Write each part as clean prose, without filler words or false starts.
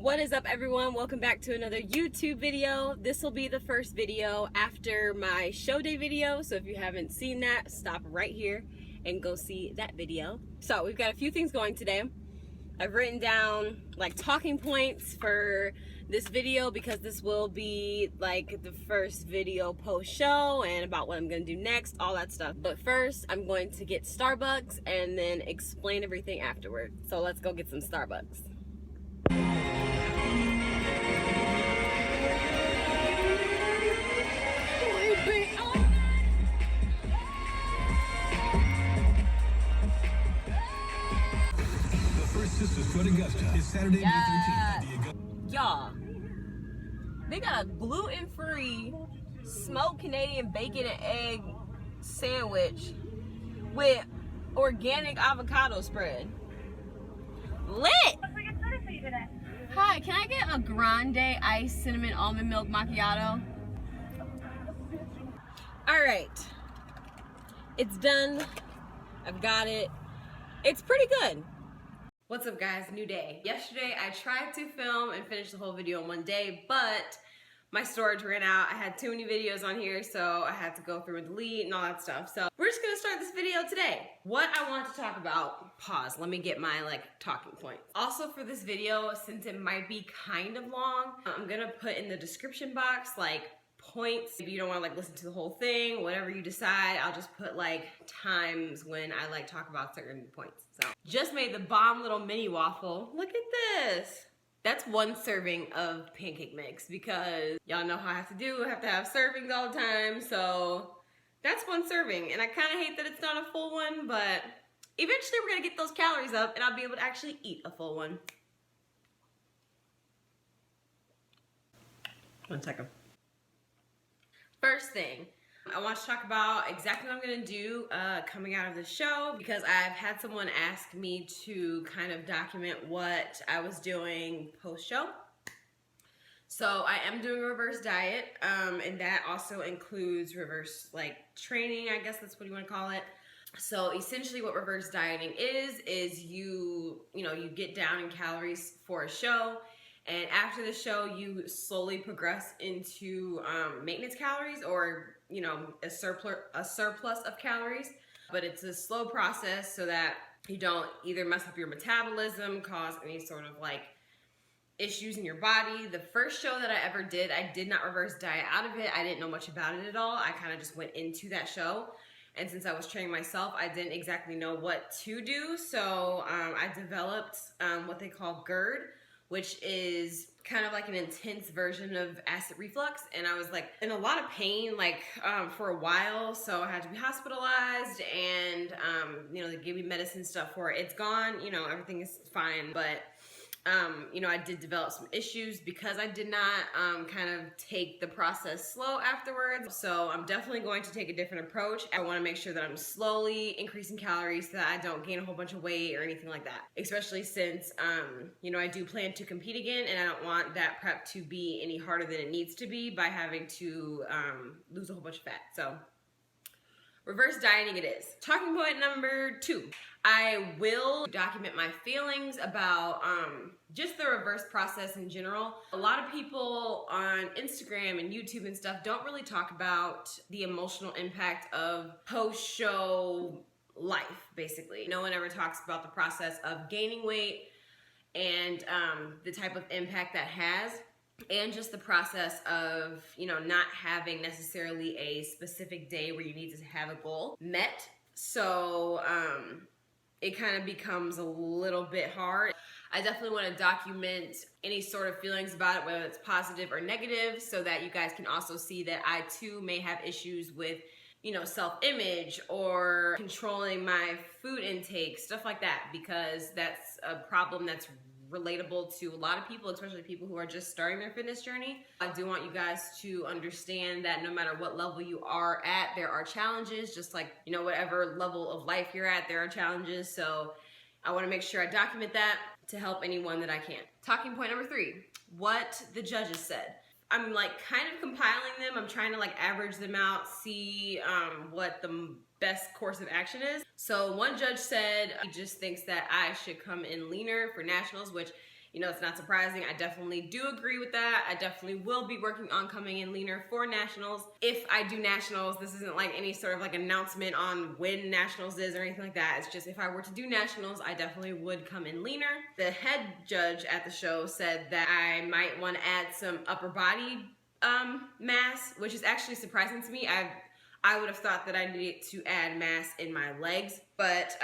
What is up, everyone? Welcome back to another YouTube video. This will be the first video after my show day video, so if you haven't seen that, stop right here and go see that video. So we've got a few things going today. I've written down like talking points for this video because this will be like the first video post show and about what I'm gonna do next, all that stuff. But first, I'm going to get Starbucks and then explain everything afterward. So let's go get some Starbucks. It's Saturday, May 13th. Y'all, they got a gluten-free smoked Canadian bacon and egg sandwich with organic avocado spread. Lit! Hi, can I get a grande iced cinnamon almond milk macchiato? Alright, it's done. I've got it. It's pretty good. What's up, guys? New day. Yesterday I tried to film and finish the whole video in one day, but my storage ran out. I had too many videos on here, so I had to go through and delete and all that stuff. So we're just gonna start this video today. What I want to talk about, pause, let me get my talking points. Also for this video, since it might be kind of long, I'm gonna put in the description box points. If you don't want to listen to the whole thing, whatever you decide, I'll just put times when I talk about certain points. So just made the bomb little mini waffle. Look at this. That's one serving of pancake mix because y'all know how I have to do. I have to have servings all the time. So that's one serving. And I kind of hate that it's not a full one, but eventually we're going to get those calories up and I'll be able to actually eat a full one. One second. First thing, I want to talk about exactly what I'm going to do coming out of the show because I've had someone ask me to kind of document what I was doing post-show. So I am doing a reverse diet and that also includes reverse training, I guess that's what you want to call it. So essentially what reverse dieting is you get down in calories for a show. And after the show, you slowly progress into maintenance calories or, a surplus of calories. But it's a slow process so that you don't either mess up your metabolism, cause any sort of issues in your body. The first show that I ever did, I did not reverse diet out of it. I didn't know much about it at all. I kind of just went into that show. And since I was training myself, I didn't exactly know what to do. So I developed what they call GERD, which is kind of an intense version of acid reflux. And I was in a lot of pain for a while. So I had to be hospitalized and, they gave me medicine stuff for it. It's gone, everything is fine. But, I did develop some issues because I did not kind of take the process slow afterwards. So I'm definitely going to take a different approach. I want to make sure that I'm slowly increasing calories so that I don't gain a whole bunch of weight or anything like that. Especially since, I do plan to compete again and I don't want that prep to be any harder than it needs to be by having to lose a whole bunch of fat. So reverse dieting it is. Talking point number 2. I will document my feelings about just the reverse process in general. A lot of people on Instagram and YouTube and stuff don't really talk about the emotional impact of post-show life, basically. No one ever talks about the process of gaining weight and the type of impact that has. And just the process of, not having necessarily a specific day where you need to have a goal met. So it kind of becomes a little bit hard. I definitely want to document any sort of feelings about it, whether it's positive or negative, so that you guys can also see that I too may have issues with, self-image or controlling my food intake, stuff like that, because that's a problem that's relatable to a lot of people, especially people who are just starting their fitness journey. I do want you guys to understand that no matter what level you are at, there are challenges, just whatever level of life you're at, there are challenges. So I want to make sure I document that to help anyone that I can. Talking point number 3, what the judges said. I'm kind of compiling them. I'm trying to average them out, see what the best course of action is. So one judge said he just thinks that I should come in leaner for nationals, which You know, it's not surprising. I definitely do agree with that. I definitely will be working on coming in leaner for nationals. If I do nationals, this isn't like any sort of like announcement on when nationals is or anything like that. It's just if I were to do nationals, I definitely would come in leaner. The head judge at the show said that I might want to add some upper body mass, which is actually surprising to me. I would have thought that I needed to add mass in my legs, but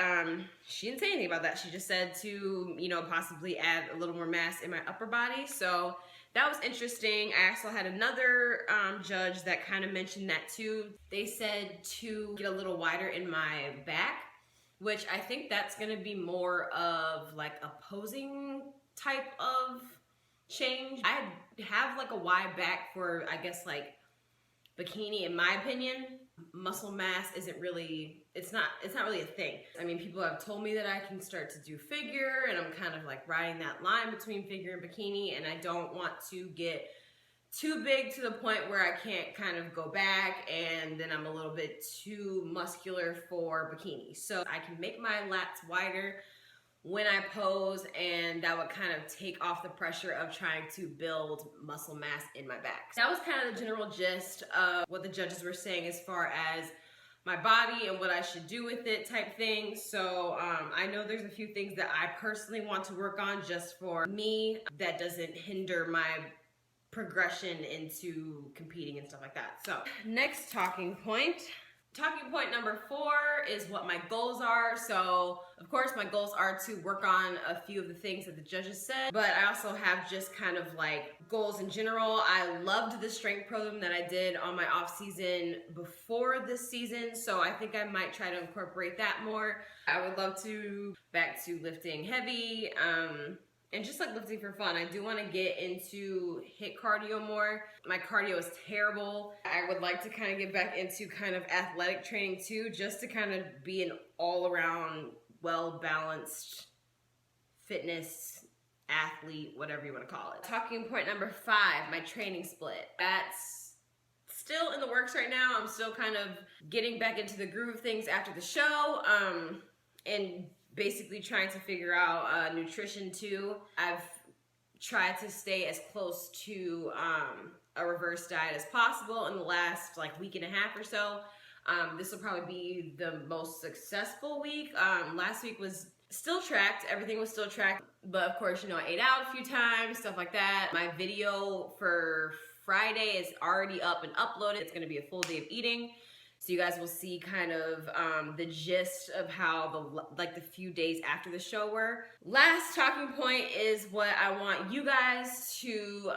she didn't say anything about that. She just said to, you know, possibly add a little more mass in my upper body. So that was interesting. I also had another judge that kind of mentioned that too. They said to get a little wider in my back, which I think that's gonna be more of like a posing type of change. I have like a wide back for, I guess, like bikini, in my opinion. Muscle mass isn't really, it's not really a thing. I mean, people have told me that I can start to do figure, and I'm kind of like riding that line between figure and bikini, and I don't want to get too big to the point where I can't kind of go back, and then I'm a little bit too muscular for bikini. So I can make my lats wider when I pose, and that would kind of take off the pressure of trying to build muscle mass in my back. That was kind of the general gist of what the judges were saying as far as my body and what I should do with it type thing. So I know there's a few things that I personally want to work on just for me that doesn't hinder my progression into competing and stuff like that. So next talking point. Talking point number 4 is what my goals are. So, of course, my goals are to work on a few of the things that the judges said, but I also have just kind of like goals in general. I loved the strength program that I did on my off season before this season, so I think I might try to incorporate that more. I would love to back to lifting heavy, and just like lifting for fun. I do want to get into HIIT cardio more. My cardio is terrible. I would like to kind of get back into kind of athletic training too, just to kind of be an all-around, well-balanced fitness athlete, whatever you want to call it. Talking point number 5, my training split. That's still in the works right now. I'm still kind of getting back into the groove of things after the show, and basically trying to figure out nutrition too. I've tried to stay as close to a reverse diet as possible in the last like week and a half or so. This will probably be the most successful week. Last week was still tracked. Everything was still tracked. But of course, you know, I ate out a few times, stuff like that. My video for Friday is already up and uploaded. It's gonna be a full day of eating. So you guys will see kind of the gist of how the few days after the show were. Last talking point is what I want you guys to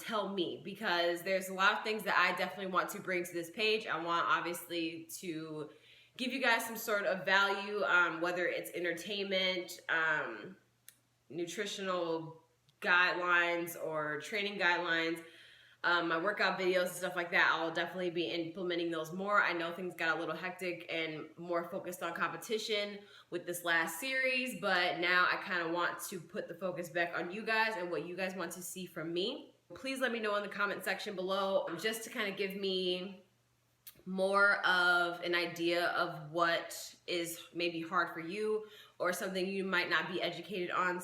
tell me, because there's a lot of things that I definitely want to bring to this page. I want obviously to give you guys some sort of value, whether it's entertainment, nutritional guidelines, or training guidelines. My workout videos and stuff like that, I'll definitely be implementing those more. I know things got a little hectic and more focused on competition with this last series, but now I kind of want to put the focus back on you guys and what you guys want to see from me. Please let me know in the comment section below, just to kind of give me more of an idea of what is maybe hard for you, or something you might not be educated on,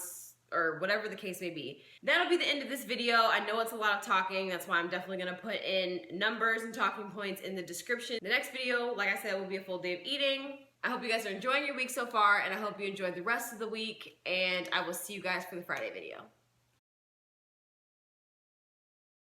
or whatever the case may be. That'll be the end of this video. I know it's a lot of talking. That's why I'm definitely gonna put in numbers and talking points in the description. The next video, like I said, will be a full day of eating. I hope you guys are enjoying your week so far, and I hope you enjoyed the rest of the week, and I will see you guys for the Friday video.